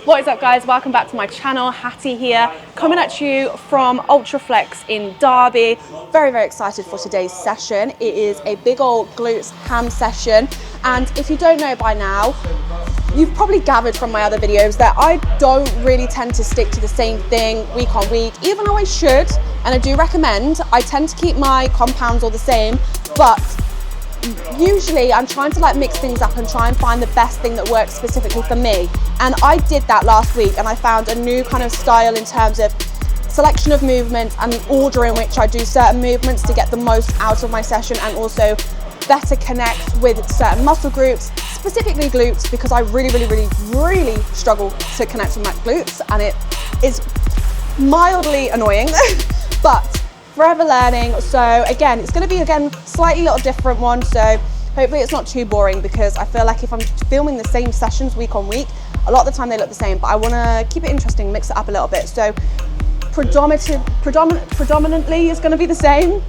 What is up guys, welcome back to my channel. Hattie here, coming at you from Ultraflex in Derby. Very excited for today's session. It is a big old glutes ham session, and if you don't know by now, you've probably gathered from my other videos that I don't really tend to stick to the same thing week on week, even though I should, and I do recommend. I tend to keep my compounds all the same, but usually I'm trying to mix things up and try and find the best thing that works specifically for me. And I did that last week, and I found a new kind of style in terms of selection of movements and the order in which I do certain movements to get the most out of my session, and also better connect with certain muscle groups, specifically glutes, because I really struggle to connect with my glutes, and it is mildly annoying, but forever learning. So again, it's going to be slightly little different one, so hopefully it's not too boring, because I feel like if I'm filming the same sessions week on week, a lot of the time they look the same, but I want to keep it interesting, mix it up a little bit. So predominantly it's going to be the same,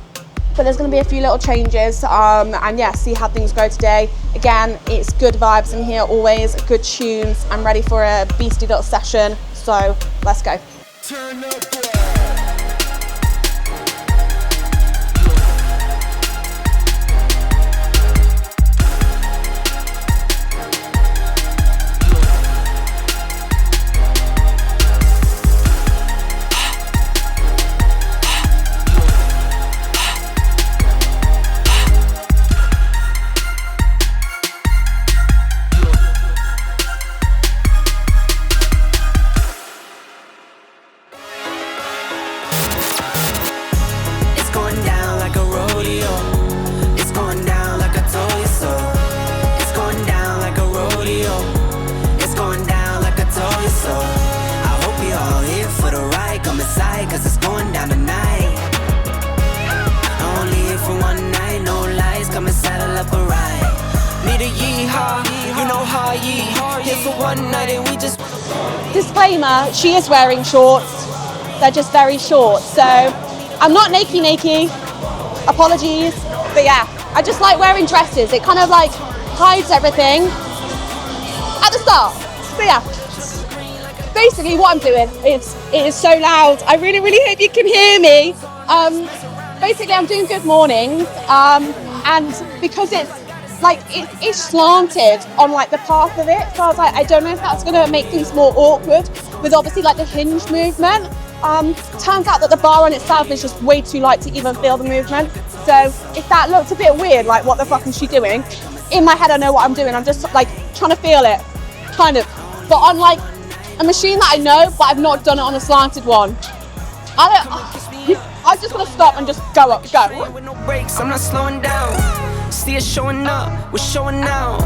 but there's going to be a few little changes, and yeah, see how things go today. Again, it's good vibes in here, always good tunes. I'm ready for a beastie little session, so let's go. Turn up. Disclaimer, she is wearing shorts. They're just very short, so I'm not naked, apologies, but yeah, I just like wearing dresses. It kind of hides everything at the start. So yeah, basically what I'm doing is, it is so loud, I really hope you can hear me. Basically I'm doing good mornings, and because it's it's slanted on the path of it, so I was like, I don't know if that's going to make things more awkward with obviously the hinge movement. Turns out that the bar on itself is just way too light to even feel the movement, so if that looked a bit weird, what the fuck is she doing, in my head I know what I'm doing. I'm just trying to feel it, kind of, but on a machine that I know, but I've not done it on a slanted one. I just want to stop and just go up, go. With no brakes, I'm not slowing down. See us showing up, we're showing out.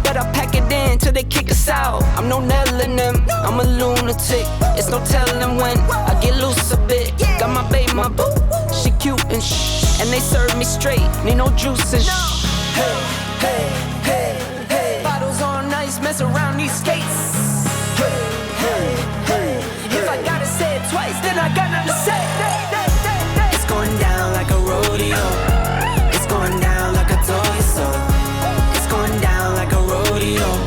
Better pack it in till they kick us out. I'm no nailing them, I'm a lunatic. It's no telling when I get loose a bit. Got my babe, my boo, she cute and shh, and they serve me straight, need no juice and shh. Hey, bottles on ice, mess around these skates. Hey, if I gotta say it twice, then I got nothing to say. It's going down like a rodeo. It's going down like a toy so. It's going down like a rodeo.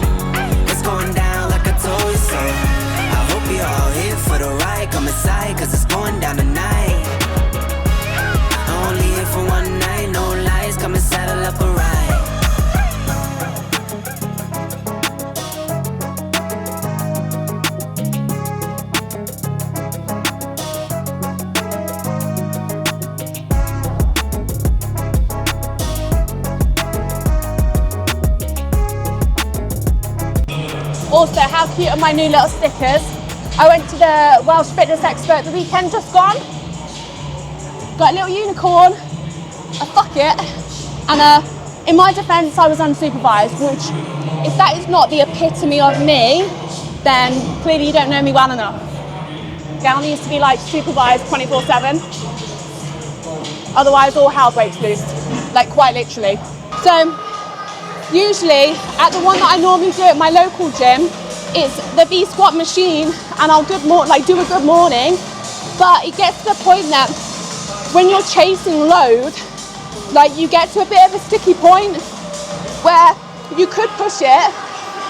It's going down like a toy so. I hope you're all here for the ride. Come inside, cause it's going down tonight. I'm only here for one night, no lies. Come and saddle up a ride. Also, how cute are my new little stickers? I went to the Welsh Fitness Expo the weekend just gone. Got a little unicorn, a fuck it, and in my defence I was unsupervised, which if that is not the epitome of me, then clearly you don't know me well enough. Gal needs to be supervised 24/7, otherwise all hell breaks loose, quite literally. So usually at the one that I normally do at my local gym, it's the V squat machine, and I'll do a good morning, but it gets to the point that when you're chasing load, you get to a bit of a sticky point where you could push it,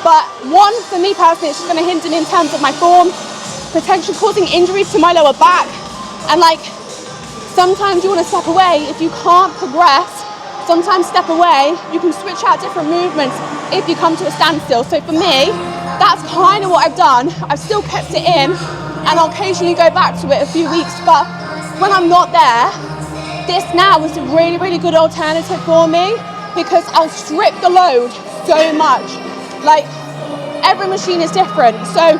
But one, for me personally, it's just going to hinder me in terms of my form, potentially causing injuries to my lower back. And like, sometimes you want to step away. If you can't progress, sometimes step away. You can switch out different movements if you come to a standstill. So for me, that's kind of what I've done. I've still kept it in, and I'll occasionally go back to it a few weeks. But when I'm not there, this now is a really, really good alternative for me, because I'll strip the load so much. Like, every machine is different. So,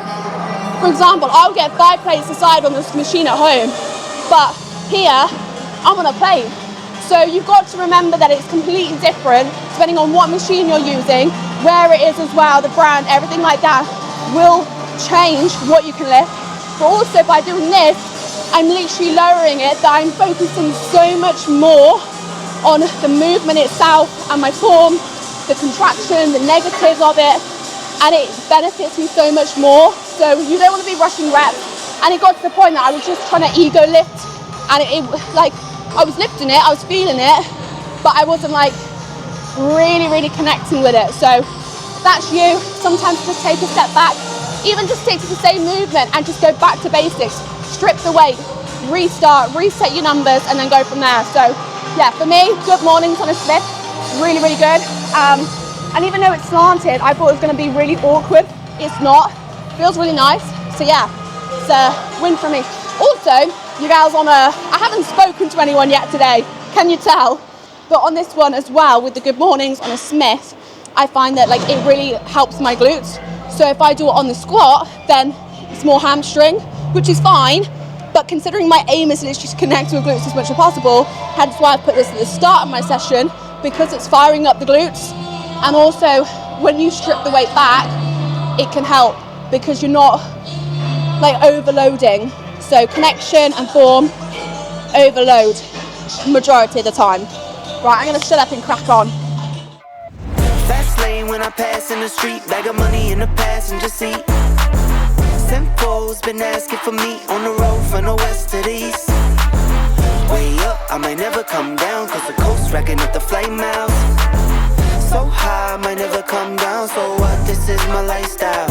for example, I'll get 5 plates aside on this machine at home, but here, I'm on a plate. So you've got to remember that it's completely different depending on what machine you're using, where it is as well, the brand, everything like that will change what you can lift. But also by doing this, I'm literally lowering it, that I'm focusing so much more on the movement itself and my form, the contraction, the negatives of it, and it benefits me so much more. So you don't want to be rushing reps. And it got to the point that I was just trying to ego lift, and it like, I was lifting it, I was feeling it, but I wasn't like really, really connecting with it. So that's you. Sometimes just take a step back, even just stick to the same movement and just go back to basics. Strip the weight, restart, reset your numbers, and then go from there. So yeah, for me, good mornings on a Smith, really, really good. And even though it's slanted, I thought it was going to be really awkward. It's not. Feels really nice. So yeah, it's a win for me. Also, you guys I haven't spoken to anyone yet today, can you tell? But on this one as well, with the good mornings on a Smith, I find that like it really helps my glutes. So if I do it on the squat, then it's more hamstring, which is fine. But considering my aim is literally to connect with glutes as much as possible, hence why I put this at the start of my session, because it's firing up the glutes. And also, when you strip the weight back, it can help because you're not like overloading. So connection and form, overload majority of the time. Right, I'm gonna shut up and crack on. Fast lane when I pass in the street, bag of money in the passenger seat. Simcoe's been asking for me on the road from the west to the east. Way up, I might never come down, cause the coast racking up the flight miles. So high, I might never come down, so what, this is my lifestyle.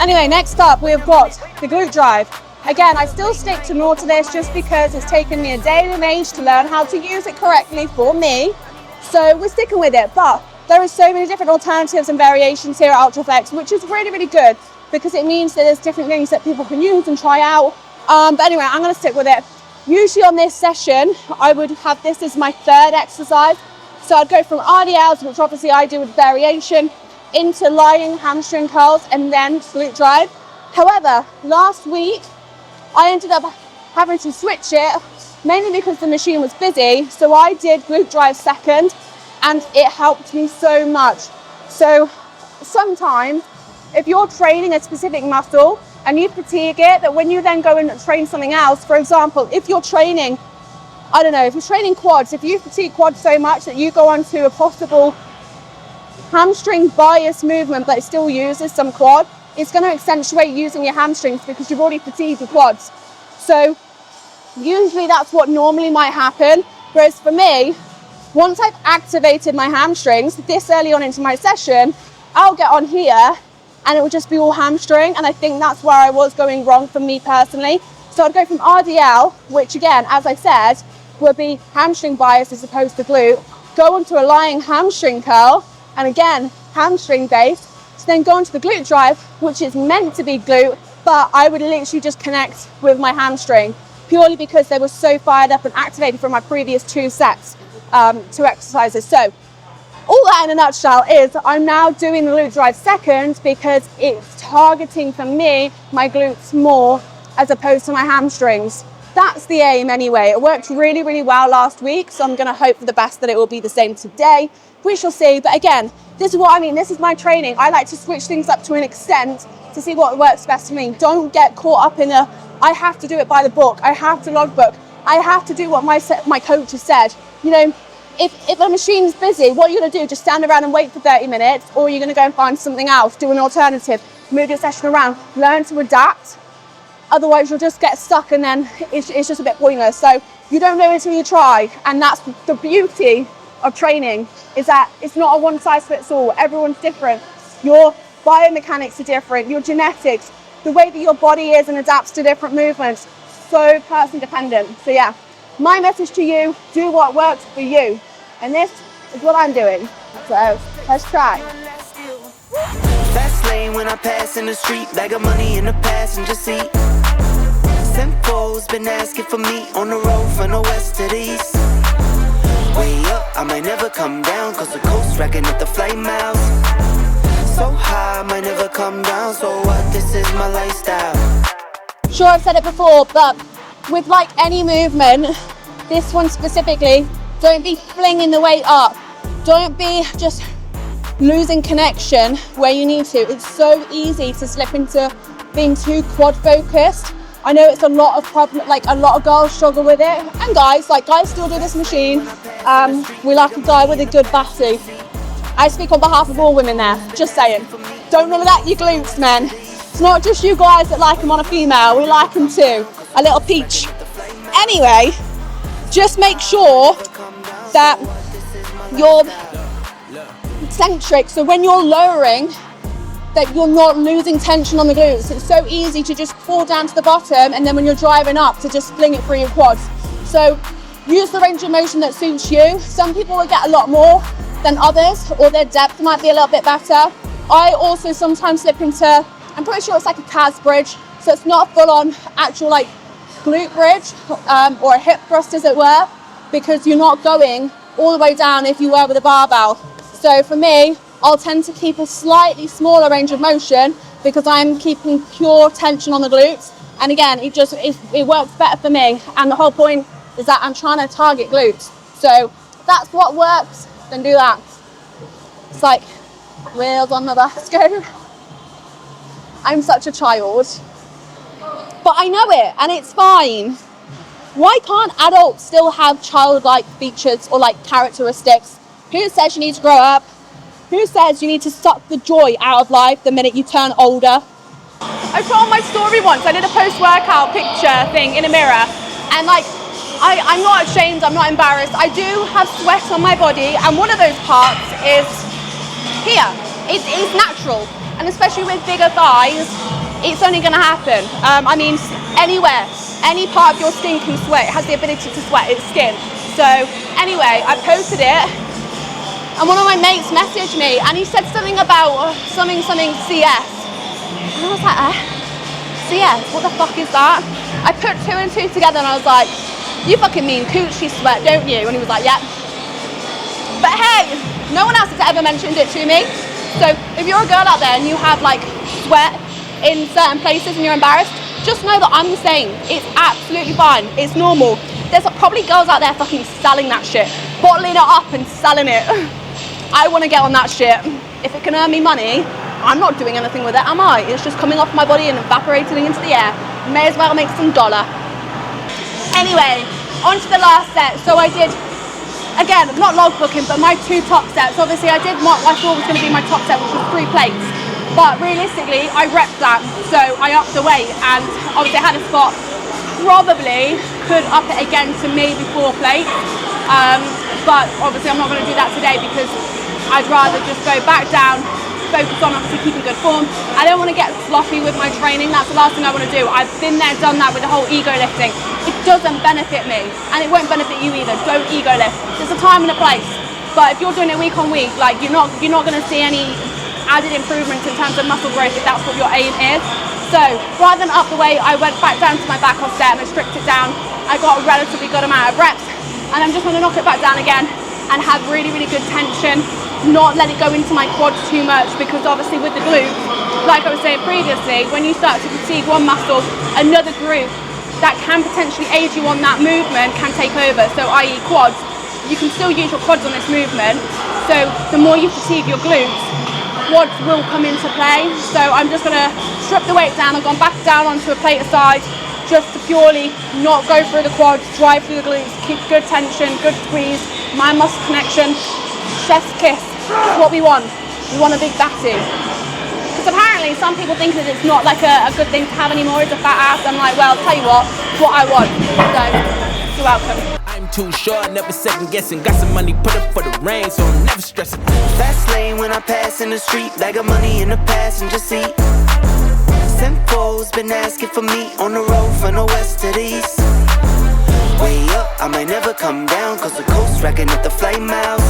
Anyway, next up we've got the glute drive. Again, I still stick to more to this just because it's taken me a day and age to learn how to use it correctly for me. So we're sticking with it, but there are so many different alternatives and variations here at Ultraflex, which is really, really good because it means that there's different things that people can use and try out. But anyway, I'm going to stick with it. Usually on this session, I would have this as my third exercise. So I'd go from RDLs, which obviously I do with variation, into lying hamstring curls and then glute drive. However, last week I ended up having to switch it, mainly because the machine was busy. So I did glute drive second, and it helped me so much. So sometimes if you're training a specific muscle and you fatigue it, that when you then go and train something else, for example, if you're training, I don't know, if you're training quads, if you fatigue quads so much that you go on to a possible hamstring bias movement but it still uses some quad, it's going to accentuate using your hamstrings because you've already fatigued your quads. So usually that's what normally might happen. Whereas for me, once I've activated my hamstrings this early on into my session, I'll get on here and it will just be all hamstring. And I think that's where I was going wrong for me personally. So I'd go from RDL, which again, as I said, would be hamstring bias as opposed to glute, go onto a lying hamstring curl, and again, hamstring based, to then go into the glute drive, which is meant to be glute, but I would literally just connect with my hamstring, purely because they were so fired up and activated from my previous 2 sets, 2 exercises. So all that in a nutshell is I'm now doing the glute drive second because it's targeting for me my glutes more as opposed to my hamstrings. That's the aim anyway. It worked really, really well last week, so I'm going to hope for the best that it will be the same today. We shall see. But again, this is what I mean. This is my training. I like to switch things up to an extent to see what works best for me. Don't get caught up in a I have to do it by the book. I have to logbook. I have to do what my coach has said. You know, if a machine's busy, what are you going to do? Just stand around and wait for 30 minutes? Or are you going to go and find something else, do an alternative, move your session around, learn to adapt? Otherwise, you'll just get stuck and then it's just a bit pointless. So you don't know until you try. And that's the beauty of training, is that it's not a one size fits all. Everyone's different. Your biomechanics are different, your genetics, the way that your body is and adapts to different movements, so person dependent. So yeah, my message to you, do what works for you. And this is what I'm doing. So let's try. Fast lane when I pass in the street, bag of money in the passenger seat. Simcoe's been asking for me on the road from the west to the east. Way up, I might never come down, cause the coast racking up the flight miles. So high, I might never come down, so what, this is my lifestyle. Sure, I've said it before, but with like any movement, this one specifically, don't be flinging the weight up. Don't be just losing connection where you need to. It's so easy to slip into being too quad focused. I know it's a lot of problem, like a lot of girls struggle with it, and guys still do this machine. We like a guy with a good batty. I speak on behalf of all women there, just saying. Don't neglect your glutes, men. It's not just you guys that like them on a female, we like them too. A little peach. Anyway, just make sure that you're eccentric, so when you're lowering, that you're not losing tension on the glutes. It's so easy to just fall down to the bottom, and then when you're driving up, to just fling it through your quads. So use the range of motion that suits you. Some people will get a lot more than others, or their depth might be a little bit better. I also sometimes slip into, I'm pretty sure it's like a calves bridge, so it's not a full-on actual like glute bridge or a hip thrust as it were, because you're not going all the way down if you were with a barbell. So for me, I'll tend to keep a slightly smaller range of motion because I'm keeping pure tension on the glutes. And again, it works better for me. And the whole point is that I'm trying to target glutes. So if that's what works, then do that. It's like wheels on the bus go. I'm such a child, but I know it and it's fine. Why can't adults still have childlike features or like characteristics? Who says you need to grow up? Who says you need to suck the joy out of life the minute you turn older? I put on my story once, I did a post-workout picture thing in a mirror, and like, I'm not ashamed, I'm not embarrassed. I do have sweat on my body, and one of those parts is here. It's natural, and especially with bigger thighs, it's only gonna happen. I mean, anywhere, any part of your skin can sweat. It has the ability to sweat, it's skin. So anyway, I posted it, and one of my mates messaged me, and he said something about something CS. And I was like, CS, what the fuck is that? I put 2 and 2 together, and I was like, you fucking mean coochie sweat, don't you? And he was like, yeah. But hey, no one else has ever mentioned it to me. So if you're a girl out there and you have like sweat in certain places and you're embarrassed, just know that I'm the same. It's absolutely fine. It's normal. There's probably girls out there fucking selling that shit, bottling it up and selling it. I want to get on that shit. If it can earn me money, I'm not doing anything with it, am I? It's just coming off my body and evaporating into the air. May as well make some dollar. Anyway, on to the last set. So I did, again, not logbooking, but my 2 top sets. Obviously I did what I thought was going to be my top set, which was 3 plates. But realistically, I repped that. So I upped the weight, and obviously I had a spot. Probably could up it again to maybe 4 plates. But obviously I'm not going to do that today because I'd rather just go back down, focus on obviously keeping good form. I don't want to get sloppy with my training. That's the last thing I want to do. I've been there, done that with the whole ego lifting. It doesn't benefit me, and it won't benefit you either. Don't ego lift. There's a time and a place. But if you're doing it week on week, like you're not going to see any added improvements in terms of muscle growth if that's what your aim is. So rather than up the weight, I went back down to my back off set and I stripped it down. I got a relatively good amount of reps, and I'm just going to knock it back down again and have really, really good tension. Not let it go into my quads too much, because obviously with the glutes, like I was saying previously, when you start to fatigue one muscle, another group that can potentially aid you on that movement can take over. So i.e. quads, you can still use your quads on this movement. So the more you fatigue your glutes, quads will come into play. So I'm just going to strip the weight down. I've gone back down onto a plate aside, just to purely not go through the quads, drive through the glutes, keep good tension, good squeeze, mind muscle connection, chest kiss. That's what we want. We want a big batty. Because apparently some people think that it's not like a good thing to have anymore, it's a fat ass. I'm like, well, I'll tell you what, it's what I want. So, you're welcome. I'm too short, never second guessing. Got some money put up for the rain, so I'm never stressing. Fast lane when I pass in the street, bag of money in the passenger seat. Simcoe's been asking for me on the road from the west to the east. Way up, I might never come down, cause the coast racking up the flight miles.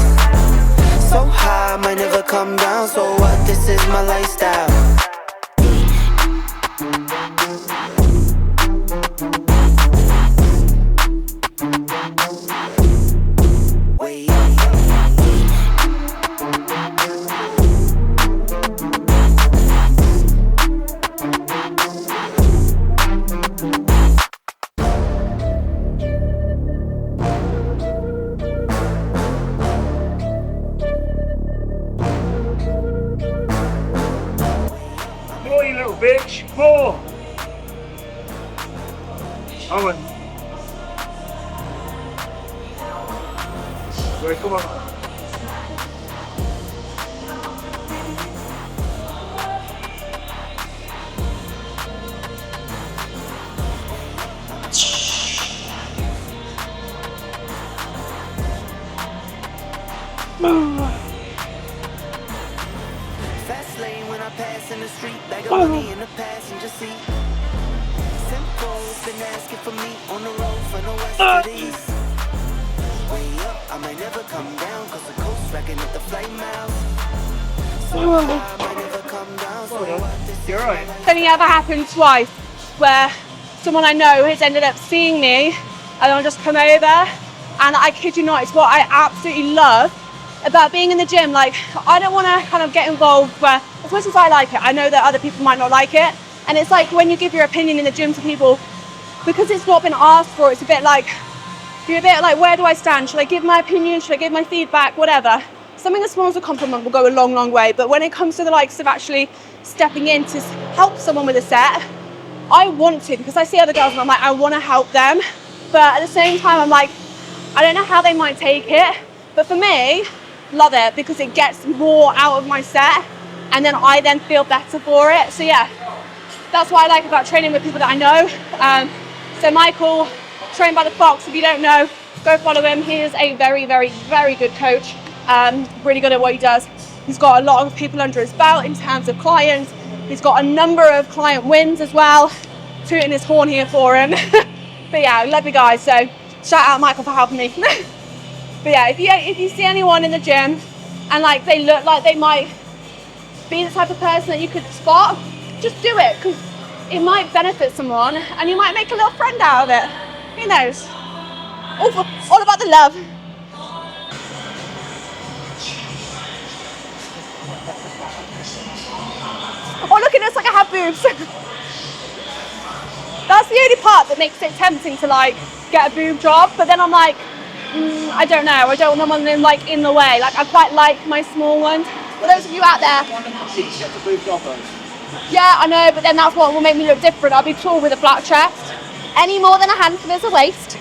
So high, I might never come down, so what, this is my lifestyle. More, you little bitch! More! Owen. Right, come on. Fast lane when I pass in the street, bag of money in the passenger seat. Simcoe's been asking for me on the road from the west to the east. Way up, I might never come down, cause the coast racking up the flight miles. So I might never come down, so what, this is You're right. It's only ever happened twice where someone I know has ended up seeing me and I'll just come over, and I kid you not, it's what I absolutely love about being in the gym. Like, I don't want to kind of get involved where, as much as I like it, I know that other people might not like it. And it's like when you give your opinion in the gym to people, because it's not been asked for, it's a bit like, you're a bit like, where do I stand? Should I give my opinion? Should I give my feedback? Whatever. Something as small as a compliment will go a long, long way. But when it comes to the likes of actually stepping in to help someone with a set, I want to, because I see other girls and I'm like, I want to help them. But at the same time, I'm like, I don't know how they might take it. But for me, love it, because it gets more out of my set and then I then feel better for it. So yeah, that's what I like about training with people that I know. So Michael, trained by the Fox, if you don't know, go follow him. He is a very, very, very good coach. Really good at what he does. He's got a lot of people under his belt in terms of clients. He's got a number of client wins as well. Tooting his horn here for him. But yeah, love you guys. So shout out Michael for helping me. But yeah, if you see anyone in the gym and like they look like they might be the type of person that you could spot, just do it, because it might benefit someone and you might make a little friend out of it. Who knows? All about the love. Oh look, it looks like I have boobs. That's the only part that makes it tempting to like get a boob job, but then I'm like, I don't know. I don't want them like in the way. Like I quite like my small ones. For those of you out there, yeah, I know, but then that's what will make me look different. I'll be tall with a flat chest. Any more than a handful is a waist.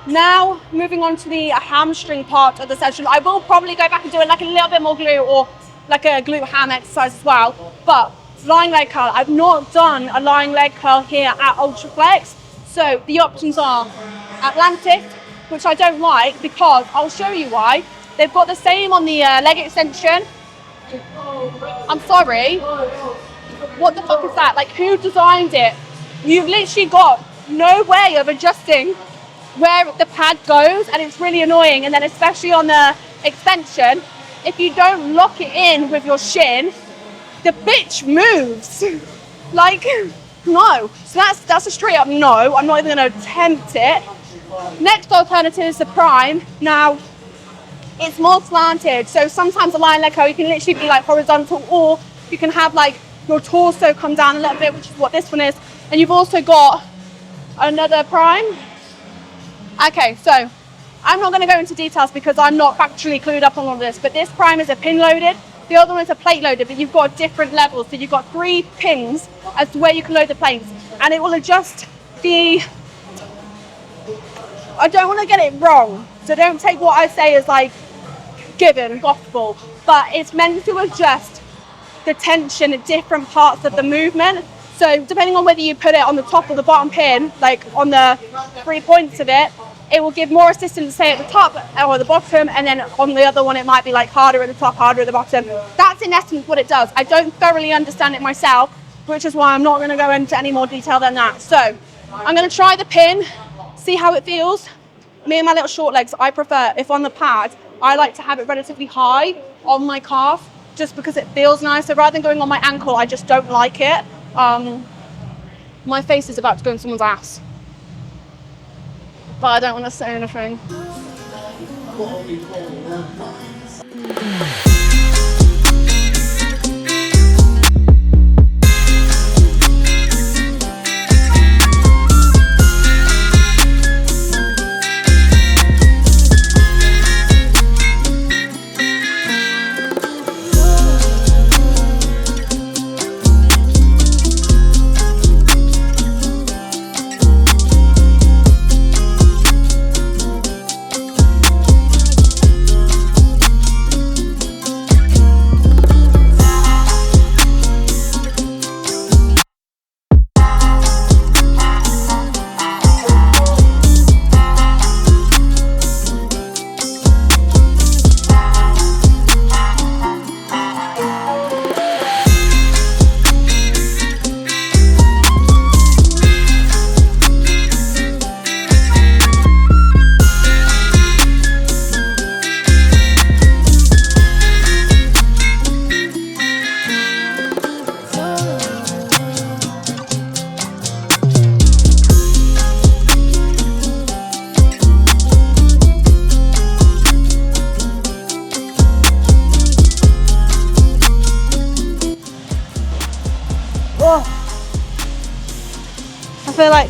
Now, moving on to the hamstring part of the session. I will probably go back and do it like a little bit more glute or like a glute ham exercise as well. But lying leg curl, I've not done a lying leg curl here at Ultraflex. So the options are Atlantic, which I don't like because I'll show you why. They've got the same on the leg extension. I'm sorry. What the fuck is that? Like, who designed it? You've literally got no way of adjusting where the pad goes, and it's really annoying. And then especially on the extension, if you don't lock it in with your shin, the bitch moves. Like, no. So that's a straight up no. I'm not even gonna attempt it. Next alternative is the Prime. Now, it's more slanted, so sometimes the lying leg curl, you can literally be like horizontal, or you can have like your torso come down a little bit, which is what this one is. And you've also got another Prime. Okay, so I'm not going to go into details because I'm not factually clued up on all of this, but this Prime is a pin loaded, the other one is a plate loaded, but you've got different levels. So you've got 3 pins as to where you can load the plates, and it will adjust the I don't want to get it wrong, so don't take what I say as like given gospel, but it's meant to adjust the tension at different parts of the movement. So depending on whether you put it on the top or the bottom pin, like on the 3 points of it, it will give more assistance, say at the top or the bottom, and then on the other one it might be like harder at the top, harder at the bottom. That's in essence what it does. I don't thoroughly understand it myself, which is why I'm not going to go into any more detail than that. So I'm going to try the pin, see how it feels. Me and my little short legs, I prefer, if on the pad, I like to have it relatively high on my calf, just because it feels nice. So rather than going on my ankle, I just don't like it. My face is about to go in someone's ass, but I don't want to say anything. I feel like,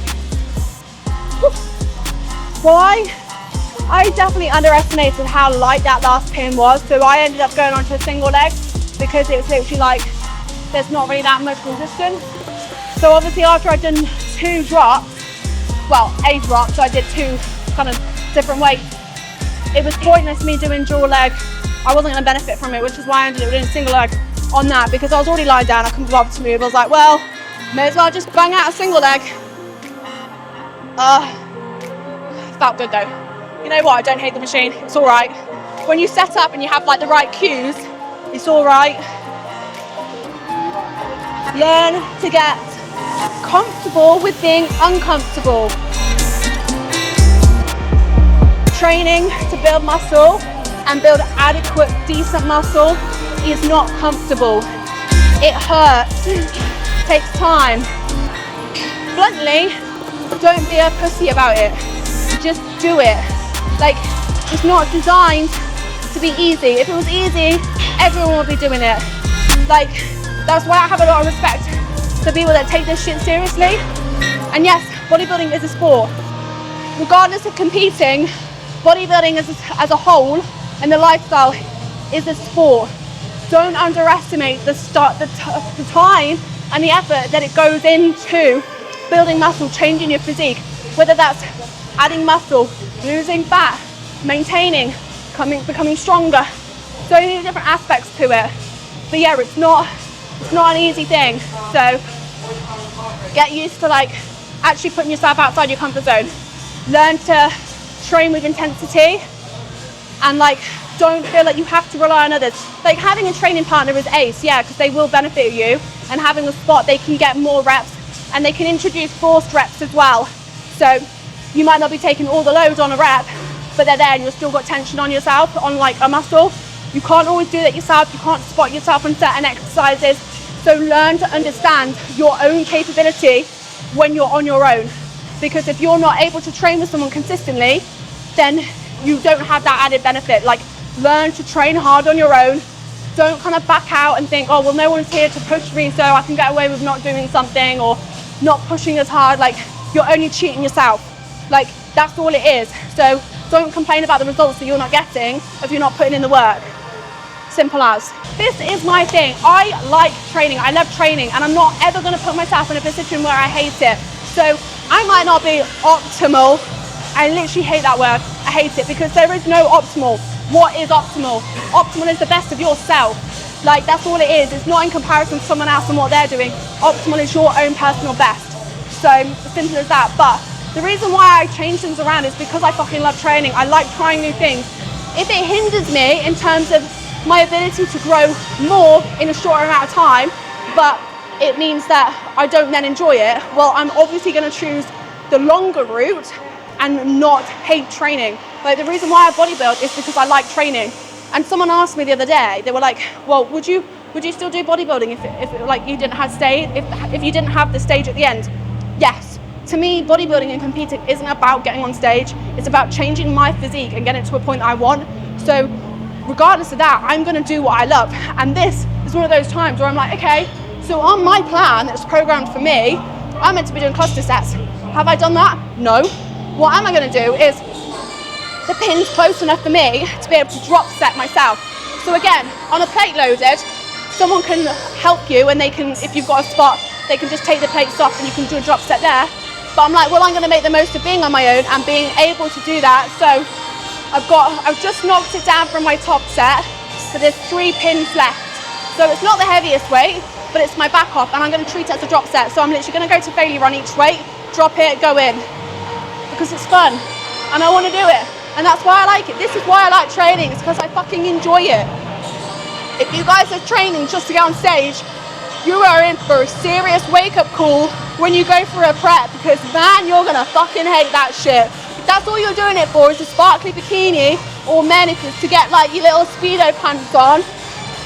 well, I definitely underestimated how light that last pin was, so I ended up going on to a single leg because it was literally like there's not really that much resistance. So obviously after I'd done 2 drops, well, a drop, so I did 2 kind of different weights, it was pointless me doing dual leg. I wasn't going to benefit from it, which is why I ended up doing single leg on that, because I was already lying down, I couldn't bother to move. I was like, well, may as well just bang out a single leg. Felt good though. You know what, I don't hate the machine, it's all right. When you set up and you have like the right cues, it's all right. Learn to get comfortable with being uncomfortable. Training to build muscle and build adequate, decent muscle is not comfortable. It hurts, takes time. Bluntly, don't be a pussy about it. Just do it. Like, it's not designed to be easy. If it was easy, everyone would be doing it. Like, that's why I have a lot of respect for people that take this shit seriously. And yes, bodybuilding is a sport. Regardless of competing, bodybuilding as a whole and the lifestyle is a sport. Don't underestimate the time and the effort that it goes into building muscle, changing your physique, whether that's adding muscle, losing fat, maintaining, becoming stronger. So many different aspects to it. But yeah, it's not an easy thing. So get used to like actually putting yourself outside your comfort zone. Learn to train with intensity and like don't feel like you have to rely on others. Like having a training partner is ace, yeah, because they will benefit you, and having a spot they can get more reps and they can introduce forced reps as well. So you might not be taking all the load on a rep, but they're there and you've still got tension on yourself, on like a muscle. You can't always do that yourself, you can't spot yourself on certain exercises. So learn to understand your own capability when you're on your own. Because if you're not able to train with someone consistently, then you don't have that added benefit. Like, learn to train hard on your own. Don't kind of back out and think, oh, well, no one's here to push me, so I can get away with not doing something or not pushing as hard. Like, you're only cheating yourself. Like, that's all it is. So don't complain about the results that you're not getting if you're not putting in the work. Simple as. This is my thing. I like training. I love training, and I'm not ever going to put myself in a position where I hate it. So I might not be optimal I literally hate that word. I hate it because there is no optimal. What is optimal? Optimal is the best of yourself. Like, that's all it is. It's not in comparison to someone else and what they're doing. Optimal is your own personal best. So simple as that. But the reason why I change things around is because I fucking love training. I like trying new things. If it hinders me in terms of my ability to grow more in a shorter amount of time, but it means that I don't then enjoy it, well, I'm obviously going to choose the longer route and not hate training. Like, the reason why I bodybuild is because I like training. And someone asked me the other day, they were like, well, would you still do bodybuilding if like you didn't have stage, if you didn't have the stage at the end? Yes. To me, bodybuilding and competing isn't about getting on stage. It's about changing my physique and getting to a point that I want. So regardless of that, I'm going to do what I love. And this is one of those times where I'm like, okay, so on my plan that's programmed for me, I'm meant to be doing cluster sets. Have I done that? No. What am I going to do is the pin's close enough for me to be able to drop set myself. So again, on a plate loaded, someone can help you and they can, if you've got a spot, they can just take the plates off and you can do a drop set there. But I'm like, well, I'm going to make the most of being on my own and being able to do that. So I've just knocked it down from my top set, so there's 3 pins left. So it's not the heaviest weight, but it's my back off, and I'm going to treat it as a drop set. So I'm literally going to go to failure on each weight, drop it, go in, because it's fun and I want to do it. And that's why I like it. This is why I like training. It's because I fucking enjoy it. If you guys are training just to get on stage, you are in for a serious wake-up call when you go for a prep, because man, you're gonna fucking hate that shit. If that's all you're doing it for is a sparkly bikini, or men if it's to get like your little Speedo pants on,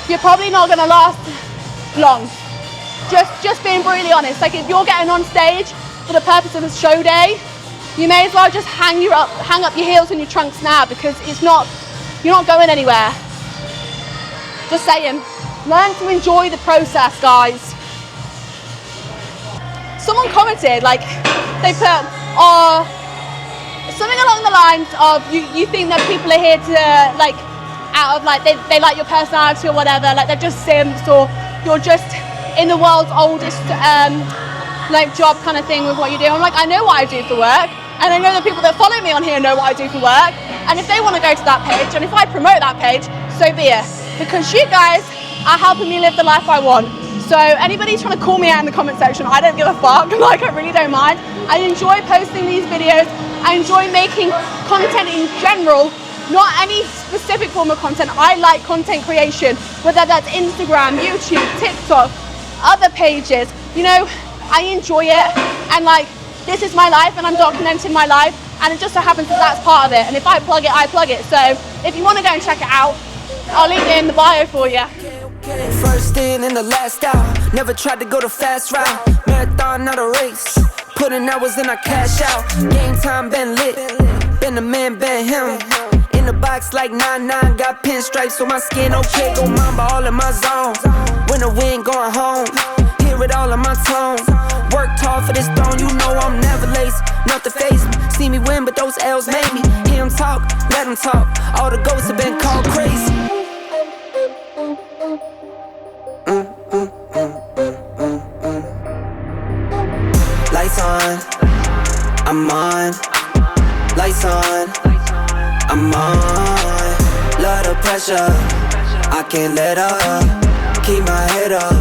you're probably not gonna last long. Just being brutally honest. Like, if you're getting on stage for the purpose of a show day, you may as well just hang up your heels and your trunks now, because you're not going anywhere. Just saying. Learn to enjoy the process, guys. Someone commented, like, they put, something along the lines of, you think that people are here to, like, out of, like, they like your personality or whatever, like they're just simps, or you're just in the world's oldest, like, job kind of thing with what you do. I'm like, I know what I do for work, and I know the people that follow me on here know what I do for work, and if they want to go to that page, and if I promote that page, so be it, because you guys are helping me live the life I want. So anybody trying to call me out in the comment section, I don't give a fuck. Like, I really don't mind. I enjoy posting these videos. I enjoy making content in general, not any specific form of content. I like content creation, whether that's Instagram, YouTube, TikTok, other pages. You know, I enjoy it, and like, this is my life, and I'm documenting my life, and it just so happens that that's part of it. And if I plug it, I plug it. So if you want to go and check it out, I'll leave it in the bio for you. First in and the last out. Never tried to go the fast route. Marathon, not a race. Put in hours and I cash out. Game time been lit. Been the man, been him. In the box like 9-9. Got pinstripes on my skin. Okay, go mamba all in my zone. When the wind going home. Hear it all in my tone. Worked hard for this throne. You know I'm never lazy. Not to face me. See me win, but those L's made me. Hear him talk, let him talk. All the ghosts have been called crazy. Lights on, I'm on. Lights on, I'm on. Love the pressure, I can't let up. Keep my head up,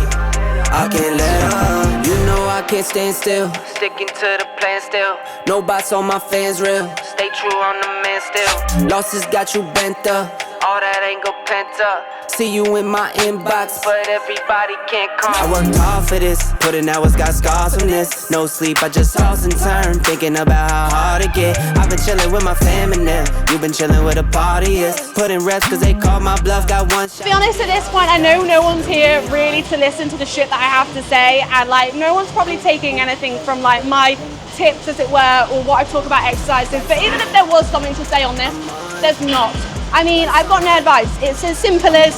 I can't let up. You know I can't stand still. Sticking to the plan still. No bots on my fans real. Stay true on the man still. Losses got you bent up. All that anger pent up. See you in my inbox, but everybody can't come. I worked hard for this, put in hours, got scars from this. No sleep, I just toss and turn, thinking about how hard it get. I've been chilling with my fam and them. You've been chilling with the party is. Put in reps cause they called my bluff, got one shot. To be honest, at this point, I know no one's here really to listen to the shit that I have to say, and like, no one's probably taking anything from like my tips, as it were, or what I talk about exercises. But even if there was something to say on this, there's not. I mean, I've got no advice. It's as simple as,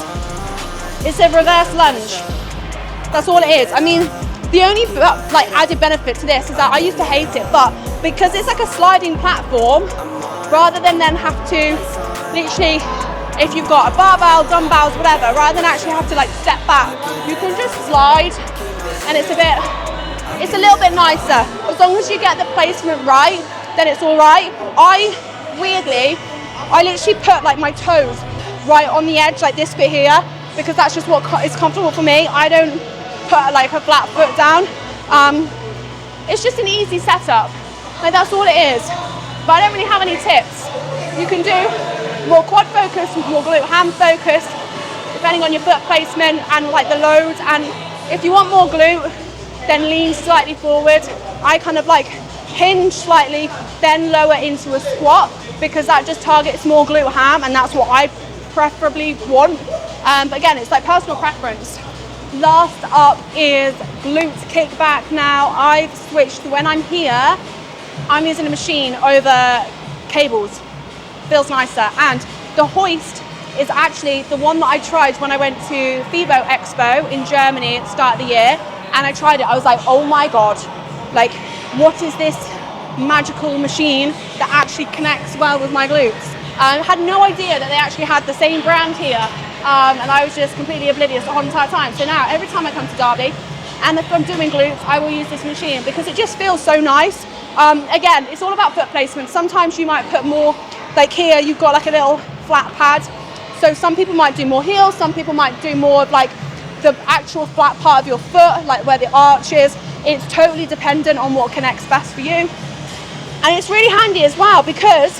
it's a reverse lunge. That's all it is. I mean, the only like added benefit to this is that I used to hate it, but because it's like a sliding platform, rather than then have to literally, if you've got a barbell, dumbbells, whatever, rather than actually have to like step back, you can just slide, and it's a little bit nicer. As long as you get the placement right, then it's all right. I literally put like my toes right on the edge, like this bit here, because that's just what is comfortable for me. I don't put like a flat foot down. It's just an easy setup. Like that's all it is. But I don't really have any tips. You can do more quad focus, more glute ham focus, depending on your foot placement and like the loads. And if you want more glute, then lean slightly forward. I kind of like hinge slightly, then lower into a squat, because that just targets more glute ham, and that's what I preferably want. But again, it's like personal preference. Last up is glute kickback. Now I've switched, when I'm here, I'm using a machine over cables. Feels nicer. And the hoist is actually the one that I tried when I went to FIBO Expo in Germany at the start of the year. And I tried it, I was like, oh my God, like, what is this magical machine that actually connects well with my glutes? I had no idea that they actually had the same brand here. And I was just completely oblivious the whole entire time. So now, every time I come to Derby, and if I'm doing glutes, I will use this machine because it just feels so nice. Again, it's all about foot placement. Sometimes you might put more, like here, you've got like a little flat pad. So some people might do more heels, some people might do more of like the actual flat part of your foot, like where the arch is. It's totally dependent on what connects best for you. And it's really handy as well because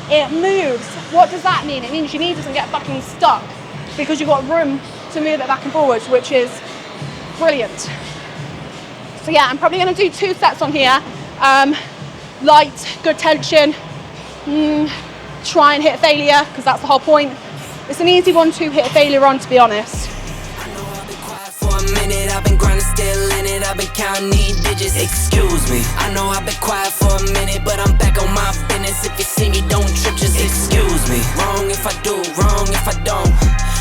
it moves. What does that mean? It means your knee doesn't get fucking stuck because you've got room to move it back and forwards, which is brilliant. So yeah, I'm probably gonna do 2 sets on here. Light, good tension. Try and hit failure, because that's the whole point. It's an easy one to hit failure on, to be honest. I know I've been quiet for a minute, I've been grinding, still in it, I've been counting these digits. Excuse me, I know I've been quiet for a minute, but I'm back on my business. If you see me, don't trip, just excuse me. Wrong if I do, wrong if I don't.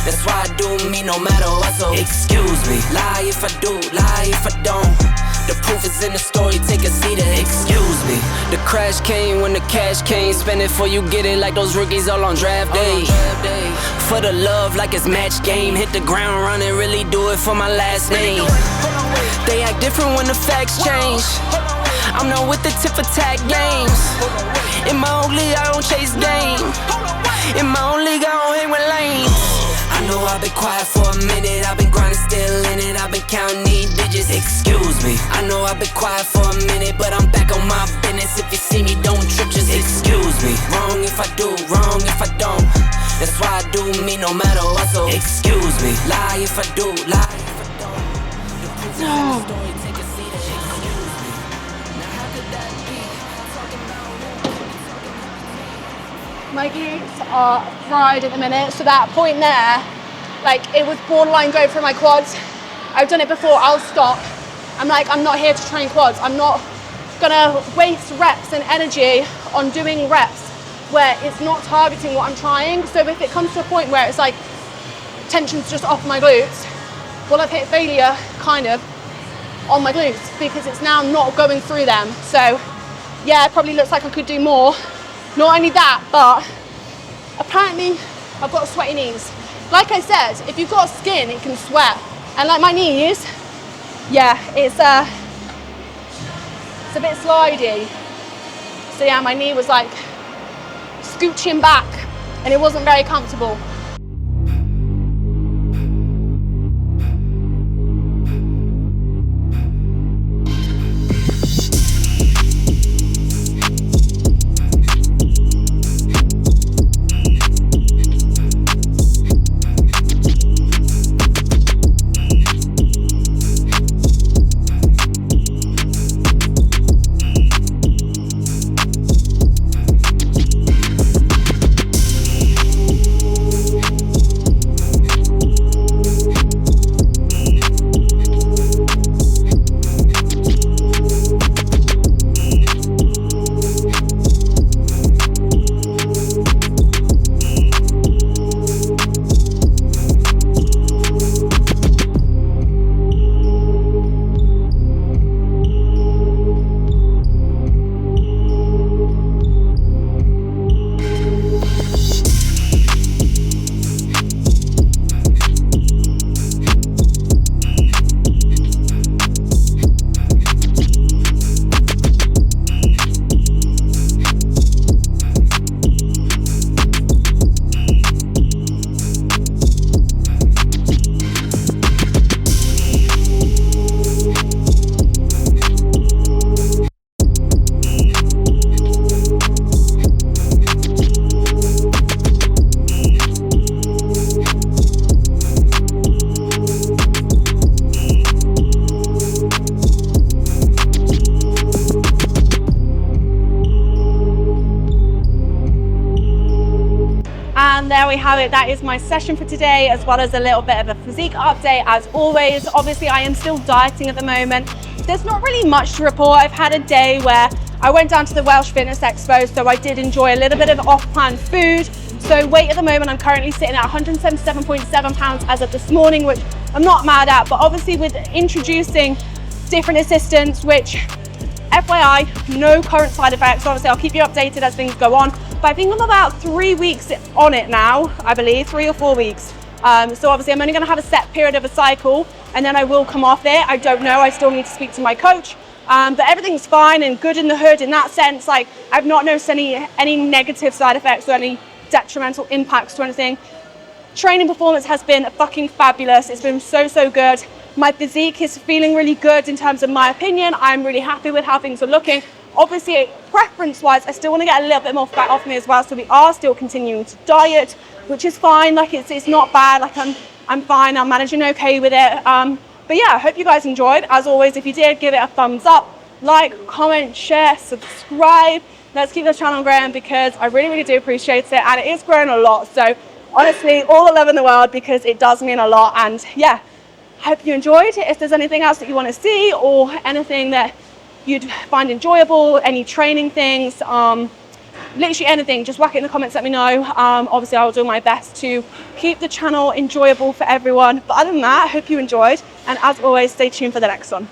That's why I do me no matter what, so excuse me. Lie if I do, lie if I don't. The proof is in the story, take a seat and excuse me. The crash came when the cash came. Spend it before you get it, like those rookies all on draft day. For the love like it's match game. Hit the ground running, really do it for my last name. They act different when the facts change. I'm not with the tip for tag games. In my own league, I don't chase game. In my own league, I don't hang with lanes. I know I've been quiet for a minute, I've been grinding, still in it, I've been counting these digits. Excuse me, I know I've been quiet for a minute, but I'm back on my business. If you see me, don't trip, just excuse me. Wrong if I do, wrong if I don't. That's why I do me no matter what, so excuse me. Lie if I do, lie if I don't. The proof is in the story, take a seat and excuse me. Now how could that be? My glutes are fried at the minute, so that point there, like it was borderline going through my quads. I've done it before, I'll stop. I'm like, I'm not here to train quads. I'm not gonna waste reps and energy on doing reps where it's not targeting what I'm trying. So if it comes to a point where it's like tension's just off my glutes, well, I've hit failure kind of on my glutes because it's now not going through them. So yeah, it probably looks like I could do more. Not only that, but apparently I've got sweaty knees. Like I said, if you've got skin, it can sweat. And like my knees, yeah, it's a bit slidey. So yeah, my knee was like scooching back and it wasn't very comfortable. And there we have it. That is my session for today, as well as a little bit of a physique update. As always, obviously I am still dieting at the moment. There's not really much to report. I've had a day where I went down to the Welsh Fitness Expo, so I did enjoy a little bit of off-plan food. So weight at the moment, I'm currently sitting at 177.7 pounds as of this morning, which I'm not mad at, but obviously with introducing different assistants, which FYI, no current side effects. Obviously, I'll keep you updated as things go on. But I think I'm about 3 weeks on it now, I believe, 3 or 4 weeks. So obviously, I'm only going to have a set period of a cycle, and then I will come off it. I don't know. I still need to speak to my coach. But everything's fine and good in the hood in that sense. Like, I've not noticed any negative side effects or any detrimental impacts to anything. Training performance has been fucking fabulous. It's been so good. My physique is feeling really good in terms of my opinion. I'm really happy with how things are looking. Obviously, preference-wise, I still want to get a little bit more fat off me as well. So we are still continuing to diet, which is fine. Like, it's not bad. Like, I'm fine. I'm managing okay with it. But yeah, I hope you guys enjoyed. As always, if you did, give it a thumbs up, like, comment, share, subscribe. Let's keep the channel growing, because I really do appreciate it, and it is growing a lot. So honestly, all the love in the world, because it does mean a lot. And yeah, hope you enjoyed. If there's anything else that you want to see, or anything that you'd find enjoyable, any training things, literally anything, just whack it in the comments, let me know. Obviously, I'll do my best to keep the channel enjoyable for everyone. But other than that, I hope you enjoyed. And as always, stay tuned for the next one.